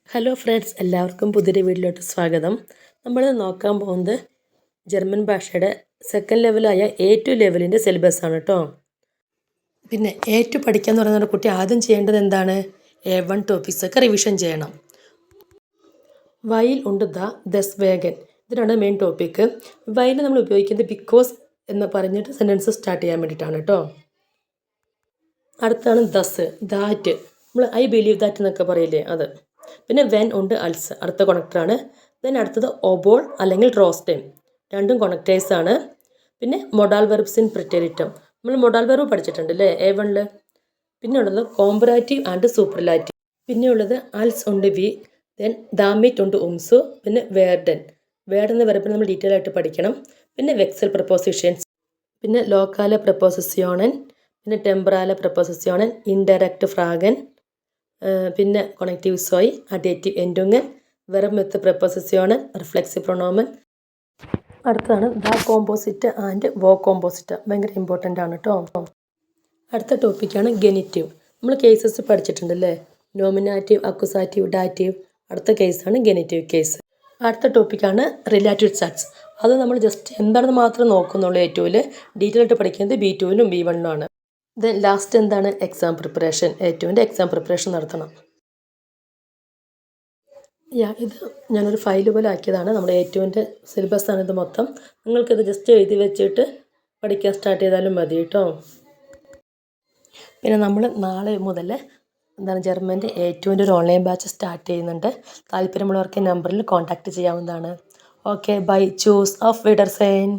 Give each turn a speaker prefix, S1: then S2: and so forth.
S1: Hello friends, എല്ലാവർക്കും പുതിയൊരു വീഡിയോയിലോട്ട് സ്വാഗതം. നമ്മൾ നോക്കാൻ പോകുന്നത് ജർമ്മൻ ഭാഷയുടെ സെക്കൻഡ് ലെവലായ A2 ലെവലിൻ്റെ സിലബസാണ് കേട്ടോ. പിന്നെ A2 പഠിക്കുക എന്ന് പറയുന്ന കുട്ടി ആദ്യം ചെയ്യേണ്ടത് എന്താണ്? A1 ടോപ്പിക്സൊക്കെ റിവിഷൻ ചെയ്യണം. വൈൽ ഉണ്ട് ദസ് വേഗൻ, ഇതിനാണ് മെയിൻ ടോപ്പിക്ക്. വൈൽ നമ്മൾ ഉപയോഗിക്കുന്നത് ബിക്കോസ് എന്ന് പറഞ്ഞിട്ട് സെൻറ്റൻസ് സ്റ്റാർട്ട് ചെയ്യാൻ വേണ്ടിയിട്ടാണ് കേട്ടോ. അടുത്താണ് ദസ്, ദാറ്റ്, നമ്മൾ ഐ ബിലീവ് ദാറ്റ് എന്നൊക്കെ പറയില്ലേ, അത്. പിന്നെ വെൻ ഉണ്ട് അൽസ്, അടുത്ത കൊണക്ടറാണ്. ദെൻ അടുത്തത് ഒബോൾ അല്ലെങ്കിൽ റോസ്റ്റൈം, രണ്ടും കൊണക്ടേഴ്സാണ്. പിന്നെ മൊഡാൽ വെർബ്സ് ഇൻ പ്രിറ്റേരിറ്റം, നമ്മൾ മൊഡാൽ വെർബ് പഠിച്ചിട്ടുണ്ട് അല്ലേ A1. പിന്നെ ഉള്ളത് കോമ്പറാറ്റീവ് ആൻഡ് സൂപ്പർലാറ്റീവ്. പിന്നെ ഉള്ളത് അൽസ് ഉണ്ട് വി, ദെൻ ദാമിറ്റ് ഉണ്ട് ഉംസു, പിന്നെ വേർഡൻ എന്ന വെർബിന് നമ്മൾ ഡീറ്റെയിൽ ആയിട്ട് പഠിക്കണം. പിന്നെ വെക്സൽ പ്രപ്പോസിഷൻസ്, പിന്നെ ലോക്കാല പ്രപ്പോസിസ്യോണൻ, പിന്നെ ടെമ്പറാല പ്രപ്പോസിസ്യോണൻ, ഇൻഡയറക്റ്റ് ഫ്രാഗൻ, പിന്നെ കൊണക്റ്റീവ് സോയ്, അഡേറ്റീവ് എൻഡുങ്ങൻ, വെർബ് വിത്ത് പ്രപ്പോസിസ്യോണൻ, റിഫ്ലെക്സീവ് പ്രൊണോമൻ. അടുത്തതാണ് ദ കോമ്പോസിറ്റ് ആൻഡ് വോ കോമ്പോസിറ്റ്, ഭയങ്കര ഇമ്പോർട്ടൻ്റ് ആണ് കേട്ടോ. അടുത്ത ടോപ്പിക്കാണ് ഗെനിറ്റീവ്. നമ്മൾ കേസസ് പഠിച്ചിട്ടുണ്ടല്ലേ, നോമിനാറ്റീവ്, അക്യുസാറ്റീവ്, ഡാറ്റീവ്. അടുത്ത കേസാണ് ഗെനിറ്റീവ് കേസ്. അടുത്ത ടോപ്പിക്കാണ് റിലേറ്റീവ് സ്റ്റാറ്റ്സ്. അത് നമ്മൾ ജസ്റ്റ് എന്താണെന്ന് മാത്രം നോക്കുന്നുള്ളൂ. A2-ൽ ഡീറ്റെയിൽ ആയിട്ട് പഠിക്കുന്നത് B2-ലും B1-ലും ആണ്. ദെൻ ലാസ്റ്റ് എന്താണ്? Exam preparation. A2-ൻ്റെ എക്സാം പ്രിപ്പറേഷൻ നടത്തണം. ഇത് ഞാനൊരു ഫയൽ പോലെ ആക്കിയതാണ്. നമ്മുടെ A2-ൻ്റെ സിലബസാണ് ഇത് മൊത്തം. നിങ്ങൾക്കിത് ജസ്റ്റ് എഴുതി വെച്ചിട്ട് പഠിക്കാൻ സ്റ്റാർട്ട് ചെയ്താലും മതി കേട്ടോ. പിന്നെ നമ്മൾ നാളെ മുതൽ ജർമ്മൻ്റെ A2-ൻ്റെ ഒരു ഓൺലൈൻ ബാച്ച് സ്റ്റാർട്ട് ചെയ്യുന്നുണ്ട്. താല്പര്യമുള്ളവർക്ക് നമ്പറിൽ കോൺടാക്റ്റ് ചെയ്യാവുന്നതാണ്. Okay, bye. ചൂസ് ഓഫ് വിഡർസൈൻ.